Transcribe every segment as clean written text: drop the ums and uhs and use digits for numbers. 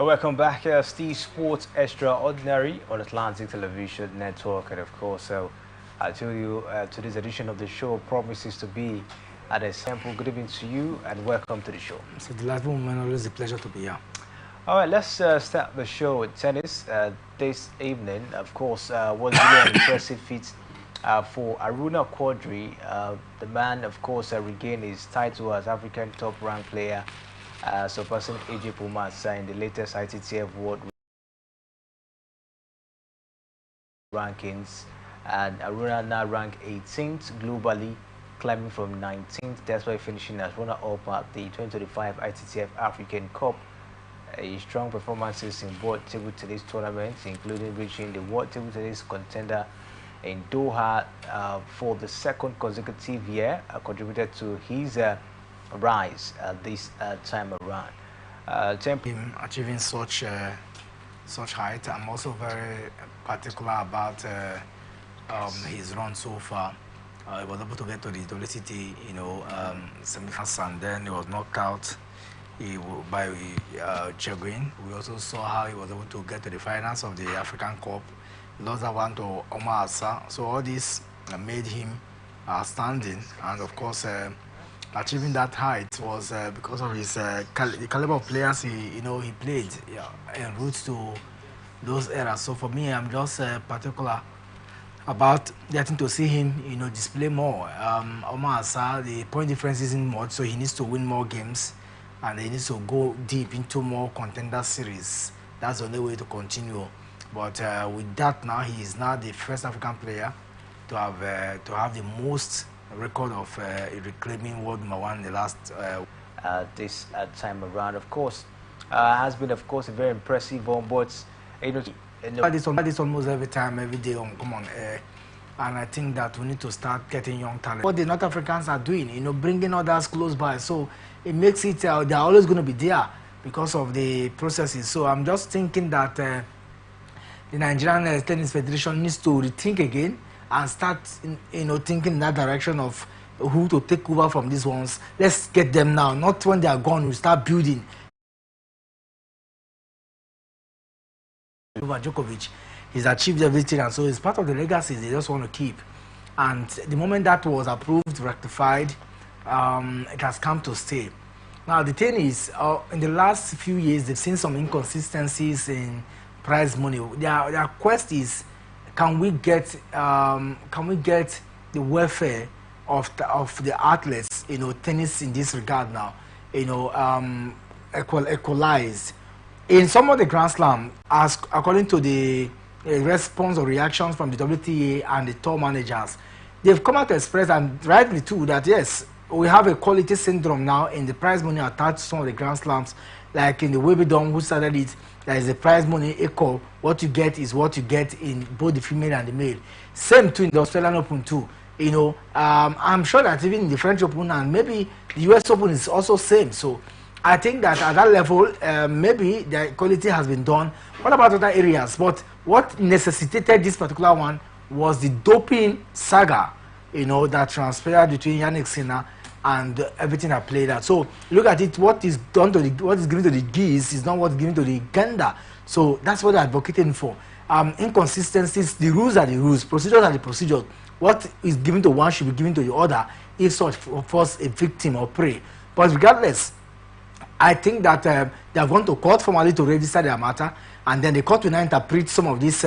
Welcome back, Steve Sports Extraordinary on Atlantic Television Network, and of course, I tell you, today's edition of the show promises to be at a sample. Good evening to you, and welcome to the show. It's a delightful moment. Always a pleasure to be here. All right, let's start the show with tennis. This evening, of course, was really an impressive feat for Aruna Quadri. The man, of course, regained his title as African top-ranked player, surpassing AJ Pumasa in the latest ITTF World rankings. And Aruna now ranked 18th globally, climbing from 19th. That's why finishing as runner-up at the 2025 ITTF African Cup. Strong performances in both table tennis tournaments, including reaching the World Table Tennis Contender in Doha for the second consecutive year, contributed to his rise this time around. Him achieving such height. I'm also very particular about his run so far. He was able to get to the WCT, semi-finals, and then he was knocked out by Chegwin. We also saw how he was able to get to the finals of the African Cup. He lost that one to Omar Asa. So all this made him outstanding, and of course, achieving that height was because of his the caliber of players he played en route to those eras. So for me, I'm just particular about getting to see him, display more. Omar Asa, the point difference isn't much, so he needs to win more games, and he needs to go deep into more contender series. That's the only way to continue. But with that now, he is now the first African player to have the most record of reclaiming world #1 in the last this time around. Of course, has been, of course, a very impressive one. But this almost every time, every day on Come On Air, and I think that we need to start getting young talent. What the North Africans are doing, bringing others close by, so it makes it they're always going to be there because of the processes. So I'm just thinking that the Nigerian Tennis Federation needs to rethink again and start, thinking in that direction of who to take over from these ones. Let's get them now, not when they are gone. We start building. Djokovic, he's achieved everything, and so it's part of the legacy they just want to keep. And the moment that was approved, rectified, it has come to stay. Now the thing is, in the last few years, they've seen some inconsistencies in prize money. Their quest is, can we get the welfare of the athletes, tennis in this regard now, equalized in some of the Grand Slam, as according to the response or reactions from the WTA and the tour managers, they've come out to express, and rightly too, that yes, we have a quality syndrome now in the prize money attached to some of the Grand Slams, like in the Wimbledon, who started it. There is a prize money equal. What you get is what you get in both the female and the male. Same too in the Australian Open too. I'm sure that even in the French Open and maybe the US Open is also same. So I think that at that level, maybe the equality has been done. What about other areas? But what necessitated this particular one was the doping saga, that transpired between Yannick Sinner and everything that played out. So look at it. What is given to the geese is not what's given to the gander. So that's what they're advocating for. Inconsistencies. The rules are the rules. Procedures are the procedures. What is given to one should be given to the other if such force a victim or prey. But regardless, I think that they have gone to court formally to register their matter, and then the court will now interpret some of these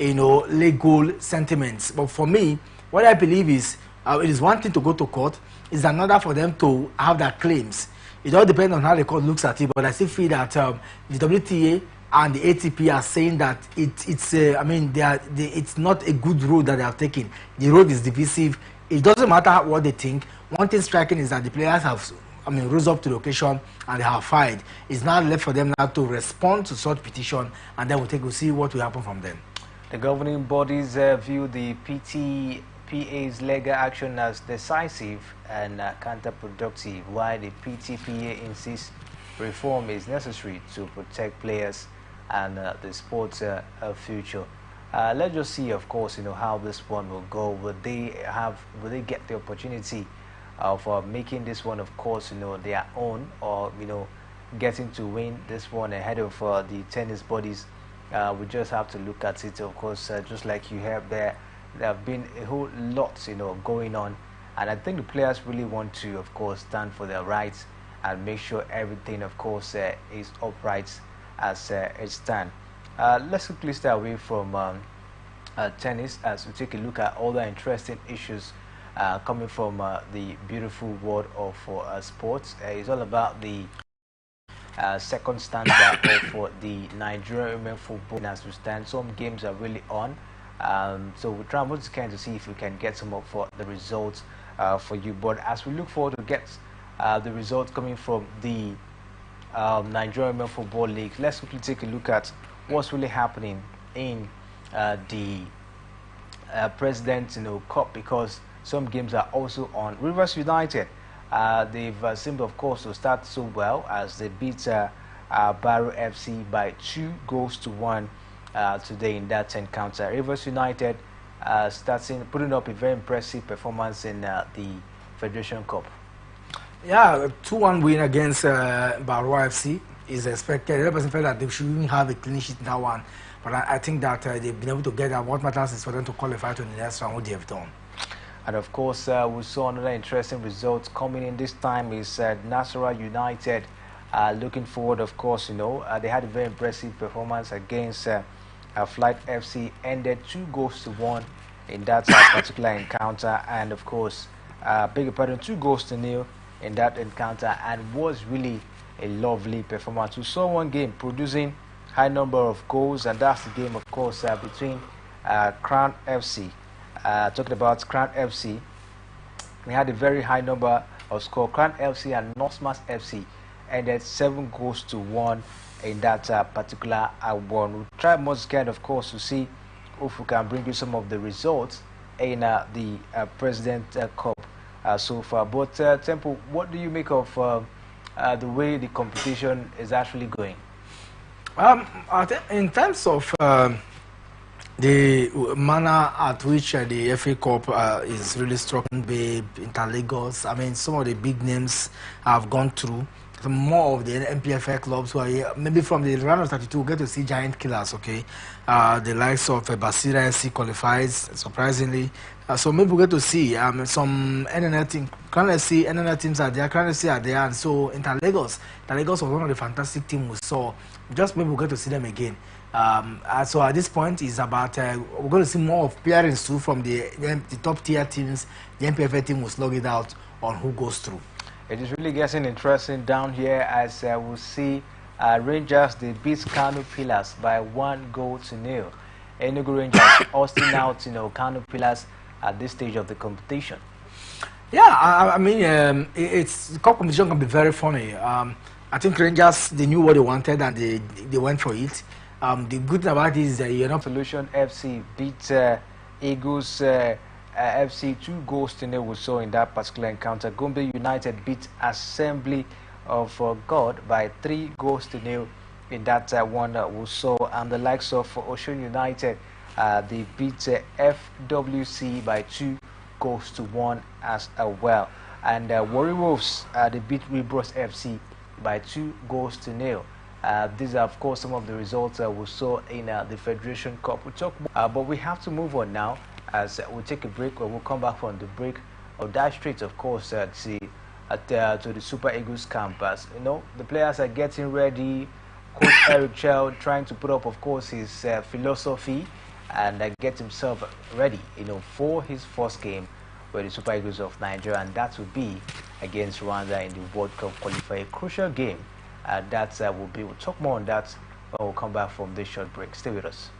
legal sentiments. But for me, what I believe is it is one thing to go to court. It's another for them to have their claims. It all depends on how the court looks at it, but I still feel that the WTA and the ATP are saying that it's not a good road that they have taken. The road is divisive. It doesn't matter what they think. One thing striking is that the players have rose up to the occasion and they have filed. It's now left for them now to respond to such petition, and then we'll see what will happen from them. The governing bodies view the PTPA's legal action as decisive and counterproductive, while the PTPA insists reform is necessary to protect players and the sport's future. Let's just see, of course, how this one will go. Will they get the opportunity of making this one, of course, their own, or getting to win this one ahead of the tennis bodies. We just have to look at it, of course, just like you have there. There have been a whole lot, going on, and I think the players really want to, of course, stand for their rights and make sure everything, of course, is upright as it stands. Let's quickly stay away from tennis as we take a look at all the interesting issues coming from the beautiful world of sports. It's all about the second standard for the Nigerian women football as we stand. Some games are really on. So we're trying once again to see if we can get some up for the results for you. But as we look forward to get the results coming from the Nigerian Women Football League, let's quickly take a look at what's really happening in the President Cup, because some games are also on. Rivers United, they've seemed, of course, to start so well as they beat Barrow FC by 2 goals to 1 today in that encounter. Rivers United putting up a very impressive performance in the Federation Cup. Yeah, 2-1 win against Barrow FC is expected. The person felt that they shouldn't have a clean sheet in that one, but I think that they've been able to get that. What matters is for them to qualify to the next round, what they have done. And of course, we saw another interesting result coming in. This time is Nasarawa United. Looking forward, of course, they had a very impressive performance against Flight FC, ended 2 goals to 1 in that particular encounter, and of course, beg your pardon, 2 goals to 0 in that encounter, and was really a lovely performance. We saw one game producing high number of goals, and that's the game, of course, between Crown FC. Talking about Crown FC, we had a very high number of score. Crown FC and Northmas FC ended 7 goals to 1 in that particular one. We'll try once again, of course, to see if we can bring you some of the results in the President Cup so far. But Temple, what do you make of the way the competition is actually going? I think in terms of the manner at which the FA Cup is really struggling, Babe, Interlagos. I mean, some of the big names have gone through. More of the MPFL clubs who are here, maybe from the round of 32, we'll get to see giant killers, okay? The likes of Basira FC qualifies, surprisingly. So maybe we'll get to see some NNL teams. Currently, see NNL teams are there, currently see are there, and so Interlagos was one of the fantastic teams we saw. Just maybe we'll get to see them again. So at this point, it's about we're going to see more of players too from the top tier teams. The MPFL team will slug it out on who goes through. It is really getting interesting down here as we'll see Rangers, they beat Kano Pillars by 1 goal to 0. Enugu Rangers hosting out, Kano Pillars at this stage of the competition. Yeah, I mean, it's cup competition can be very funny. I think Rangers, they knew what they wanted and they went for it. The good thing about it is that Solution FC beat Eagles FC 2 goals to 0 we saw in that particular encounter. Gombe United beat Assembly of God by 3 goals to 0 in that one we saw, and the likes of Ocean United, they beat FWC by 2 goals to 1 as well, and Warri Wolves, they beat Rebros FC by 2 goals to 0. These are, of course, some of the results we saw in the Federation Cup. We'll talk more, but we have to move on now as we'll take a break. Or we'll come back from the break. Or dash straight, of course, to the Super Eagles campus. The players are getting ready. Coach Eric Chell trying to put up, of course, his philosophy and get himself ready, for his first game with the Super Eagles of Nigeria, and that will be against Rwanda in the World Cup qualifier. A crucial game. We'll talk more on that when we'll come back from this short break. Stay with us.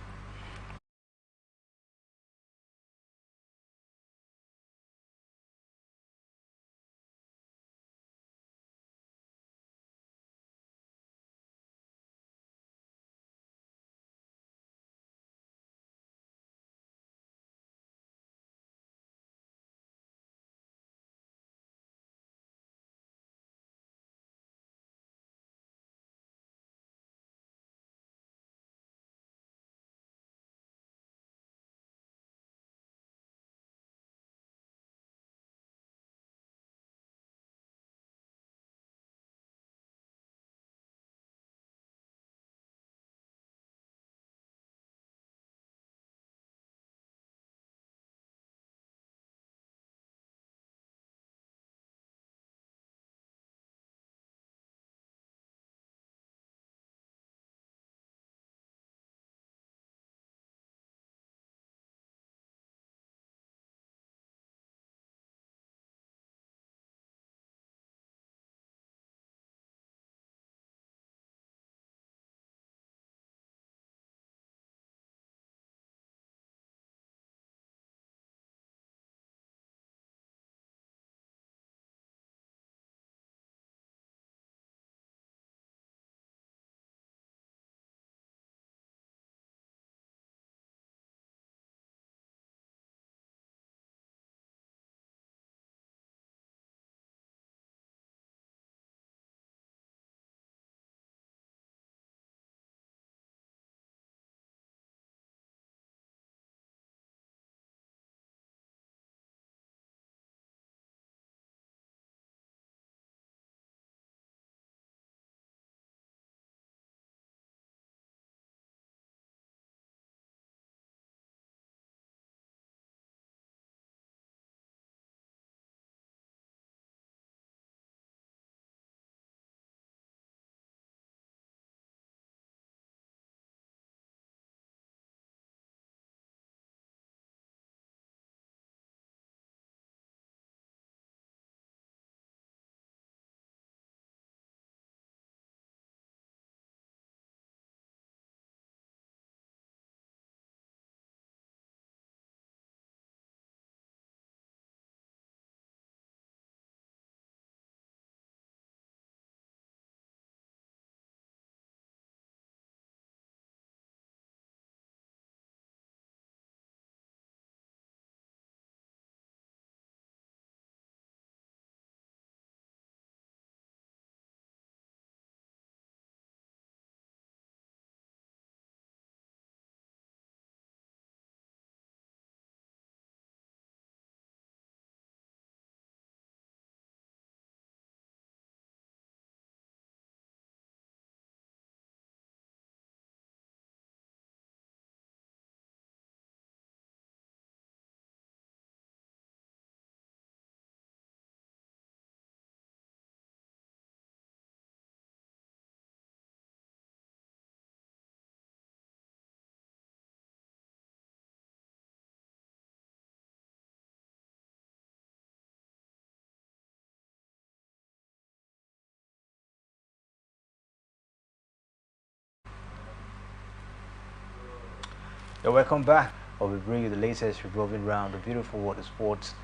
Welcome back. We bring you the latest revolving around the beautiful world of sports.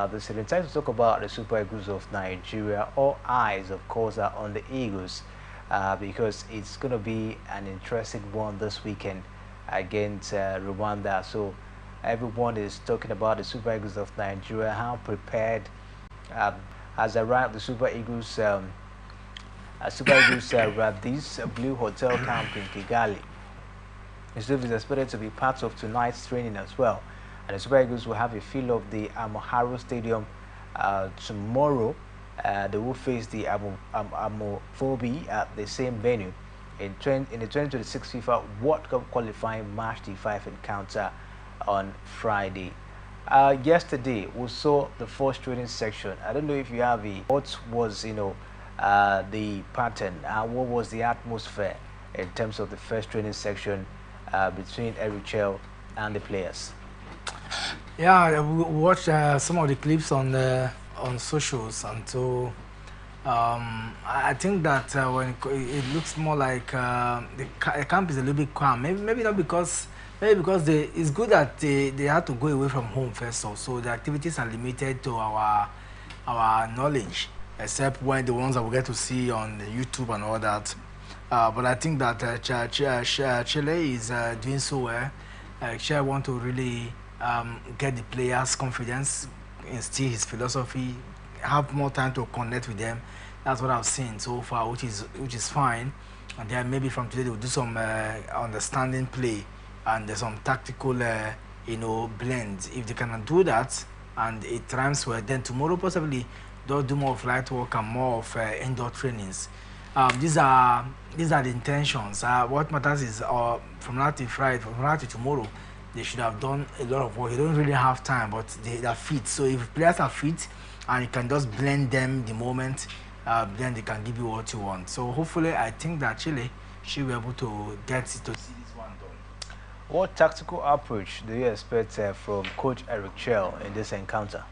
This is time to talk about the Super Eagles of Nigeria. All eyes, of course, are on the Eagles because it's going to be an interesting one this weekend against Rwanda. So everyone is talking about the Super Eagles of Nigeria, how prepared has arrived the Super Eagles at this Blue Hotel camp in Kigali. His is expected to be part of tonight's training as well. And the Super Eagles will have a feel of the Amaharo Stadium tomorrow. They will face the Amofobi at the same venue in the 2026 FIFA World Cup qualifying March the 5 encounter on Friday. Yesterday, we saw the first training section. I don't know if you have what was, the pattern, what was the atmosphere in terms of the first training section between Eric Chell and the players? Yeah, we watched some of the clips on socials, and so I think that when it looks more like the camp is a little bit calm. Maybe not because it's good that they had to go away from home first, so the activities are limited to our knowledge, except when the ones that we get to see on YouTube and all that. But I think that Chile is doing so well. Chile want to really get the players' confidence, instill his philosophy, have more time to connect with them. That's what I've seen so far, which is fine. And then maybe from today they'll do some understanding play and there's some tactical, blends. If they can do that and it rhymes well, then tomorrow possibly they'll do more of light work and more of indoor trainings. These are the intentions. What matters is from now to Friday, from now to tomorrow, they should have done a lot of work. They don't really have time, but they are fit. So if players are fit and you can just blend them the moment, then they can give you what you want. So hopefully, I think that Chile should be able to get to see this one done. What tactical approach do you expect from Coach Eric Chell in this encounter?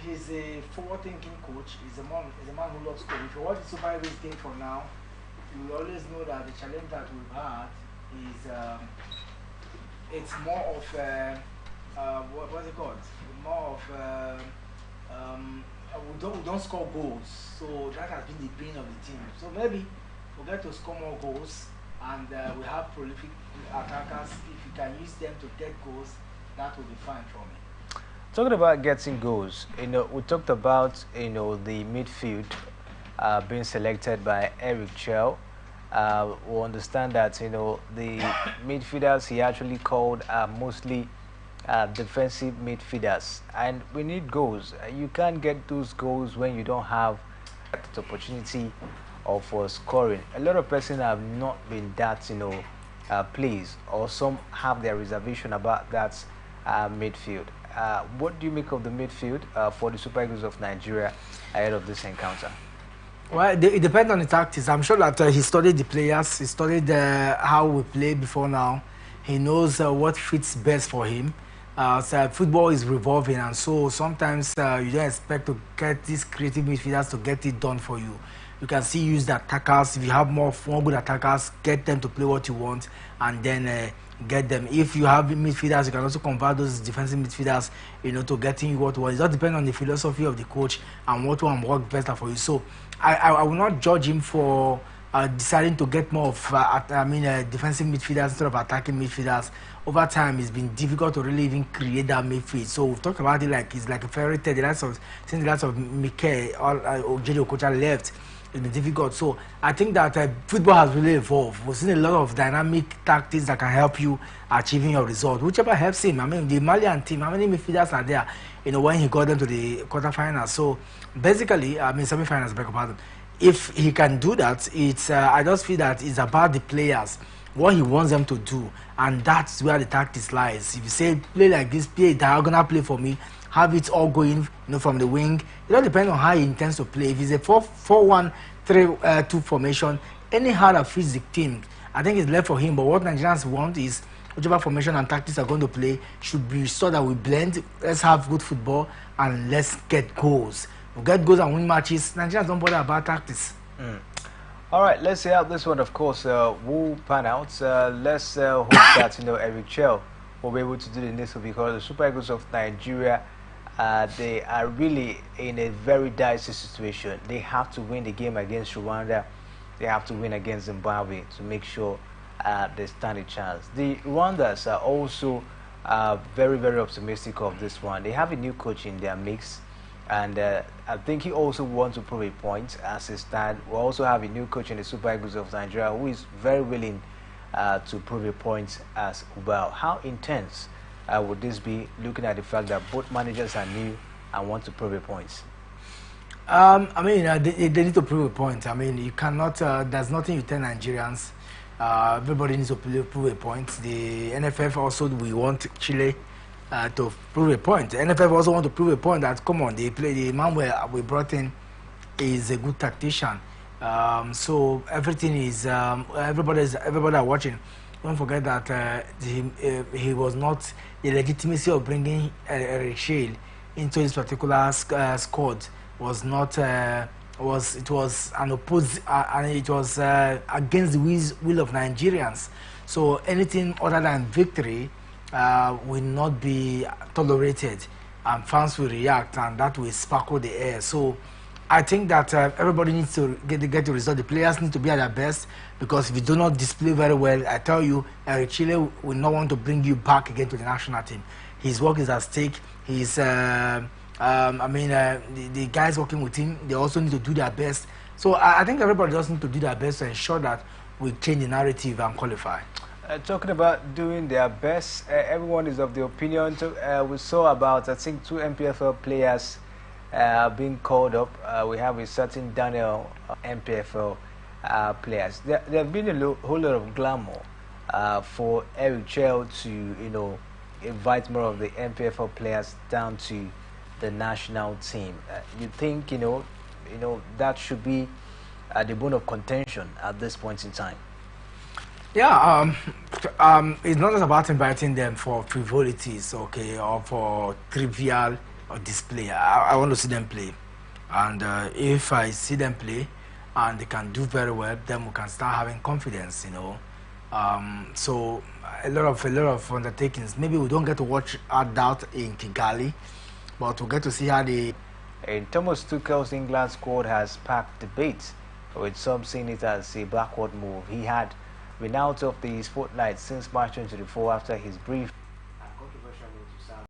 He's a forward-thinking coach. He's a man who loves coaching. If you watch the Super Eagles game from now, you will always know that the challenge that we've had is it's more of what's it called? More of we don't score goals, so that has been the bane of the team. So maybe we'll get to score more goals, and we have prolific attackers. If you can use them to get goals, that will be fine for me. Talking about getting goals, we talked about the midfield being selected by Eric Chell. We understand that the midfielders he actually called are mostly defensive midfielders, and we need goals. You can't get those goals when you don't have the opportunity of scoring. A lot of persons have not been that pleased, or some have their reservation about that midfield. What do you make of the midfield for the Super Eagles of Nigeria ahead of this encounter? Well, it depends on the tactics. I'm sure that he studied the players, he studied how we play before now. He knows what fits best for him. So football is revolving, and so sometimes you don't expect to get these creative midfielders to get it done for you. You can still use the attackers. If you have more good attackers, get them to play what you want, and then get them. If you have midfielders, you can also convert those defensive midfielders, to getting you what you want. It just depends on the philosophy of the coach and what one work better for you. So I will not judge him for deciding to get more of defensive midfielders instead of attacking midfielders. Over time, it's been difficult to really even create that midfield. So we've talked about it like it's like a fairy tale. Since the likes of Mikel or J.D. Okocha left, it's been difficult. So I think that football has really evolved. We've seen a lot of dynamic tactics that can help you achieving your result, whichever helps him. I mean, the Malian team, how many midfielders are there, when he got them to the quarterfinals? So basically, semi-finals, beg your pardon. If he can do that, it's I just feel that it's about the players, what he wants them to do, and that's where the tactics lies. If you say play like this, play diagonal play for me, have it all going, from the wing. It all depends on how he intends to play. If it's a 4-1-3-2 formation, anyhow that fits the team, I think it's left for him. But what Nigerians want is whichever formation and tactics are going to play should be so that we blend. Let's have good football and let's get goals. We get goals and win matches. Nigerians don't bother about tactics. All right, let's see how this one, of course, will pan out. Let's hope that Eric Chell will be able to do the needful, because the Super Eagles of Nigeria, they are really in a very dicey situation. They have to win the game against Rwanda. They have to win against Zimbabwe to make sure they stand a chance. The Rwandans are also very, very optimistic of this one. They have a new coach in their mix, and I think he also wants to prove a point as he stands. We also have a new coach in the Super Eagles of Nigeria who is very willing to prove a point as well. How intense would this be, looking at the fact that both managers are new and want to prove a point? I mean, they need to prove a point. I mean, you cannot, there's nothing you tell Nigerians. Everybody needs to prove a point. The NFF also, we want Chile to prove a point. The NFF also want to prove a point that, come on, the man we brought in is a good tactician. So everything is, everybody are watching. Don't forget that he was not, the legitimacy of bringing Eric Shale into this particular squad was not, it was an and it was against the will of Nigerians. So anything other than victory will not be tolerated, and fans will react, and that will sparkle the air. So I think that everybody needs to get the result. The players need to be at their best, because if you do not display very well, I tell you, Chile will not want to bring you back again to the national team. His work is at stake. He's, the guys working with him, they also need to do their best. So I think everybody just need to do their best to ensure that we change the narrative and qualify. Talking about doing their best, everyone is of the opinion. We saw about, I think, 2 MPFL players being called up. We have a certain Daniel MPFL players. There have been a whole lot of glamour for Eric Chell to, invite more of the MPFL players down to the national team. You think, that should be the bone of contention at this point in time? Yeah, it's not just about inviting them for frivolities, okay, or for trivial or display. I want to see them play, and if I see them play and they can do very well, then we can start having confidence, So a lot of undertakings. Maybe we don't get to watch out in Kigali, but we'll get to see how they. And Thomas Tuchel's England squad has sparked debate, with some seeing it as a backward move. He had been out of the spotlight since March 2024 after his brief and controversial move to Saudi.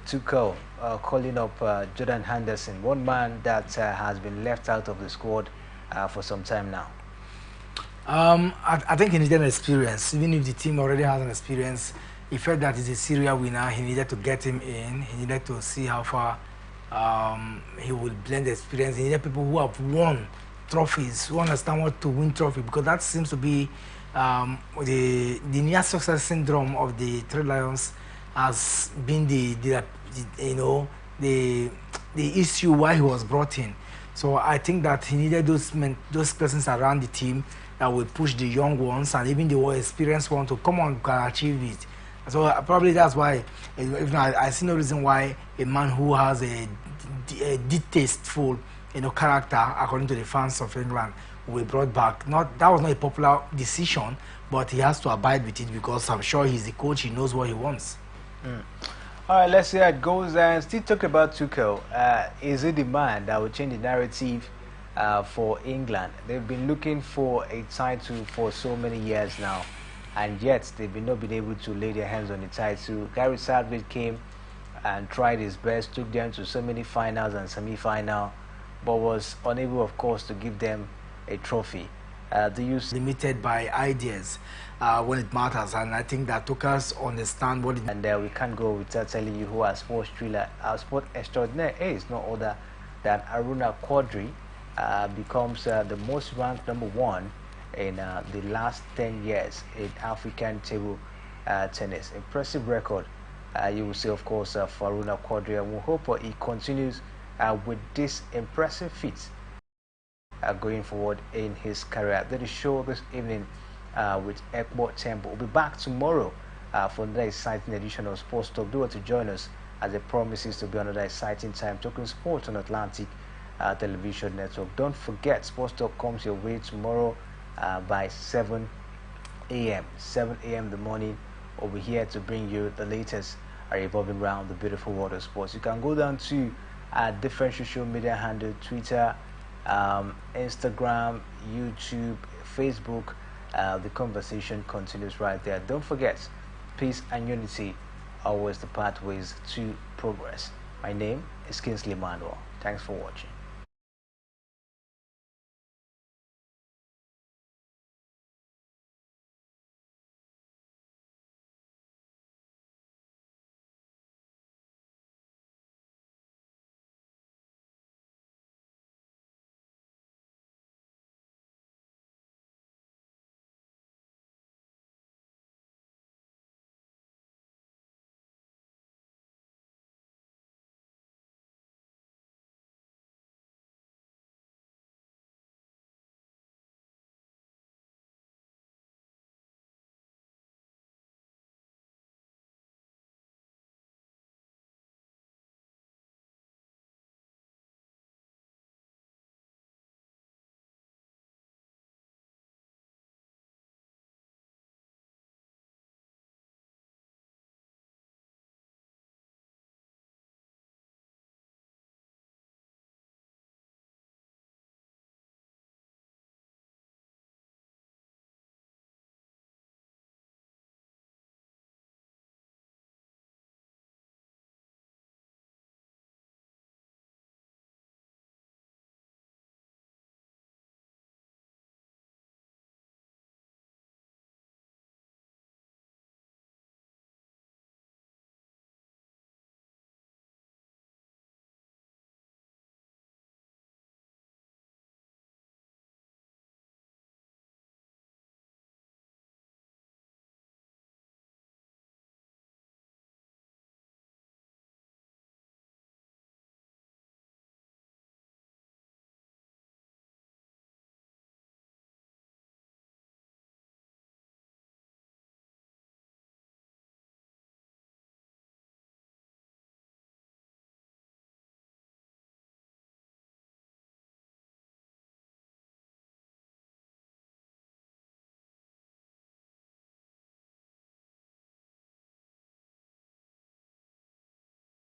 Tuchel calling up Jordan Henderson, one man that has been left out of the squad for some time now. I think he needed an experience. Even if the team already has an experience, he felt that he's a serial winner. He needed to get him in. He needed to see how far he would blend the experience. He needed people who have won trophies, who understand what to win trophy, because that seems to be the near success syndrome of the Three Lions has been the issue why he was brought in. So I think that he needed those persons around the team that will push the young ones and even the more experienced ones to come on and achieve it. So probably that's why I see no reason why a man who has a distasteful character, according to the fans of England, will be brought back. That was not a popular decision, but he has to abide with it, because I'm sure he's the coach. He knows what he wants. All right, let's see how it goes. And still talking about Tuchel, is it the man that will change the narrative for England? They've been looking for a title for so many years now, and yet they've not been able to lay their hands on the title. Gary Southgate came and tried his best, took them to so many finals and semi-final, but was unable, of course, to give them a trophy. Do you limited by ideas when it matters, and I think that Tuchel understand what it. And we can't go without telling you who our sports thriller, our sport extraordinaire is no other than Aruna Quadri. Becomes the most ranked #1 in the last 10 years in African table tennis. Impressive record. You will see, of course, for Aruna Quadri, and we hope he continues with this impressive feat going forward in his career. That is show this evening with Ekbo Temple. We'll be back tomorrow for another exciting edition of Sports Talk. Do want to join us as it promises to be another exciting time talking sports on Atlantic Television Network. Don't forget, Sports Talk comes your way tomorrow by 7 a.m. 7 a.m. in the morning. Over here to bring you the latest revolving around the beautiful world of sports. You can go down to different social media handle, Twitter, Instagram, YouTube, Facebook. The conversation continues right there. Don't forget, peace and unity are always the pathways to progress. My name is Kingsley Manuel. Thanks for watching.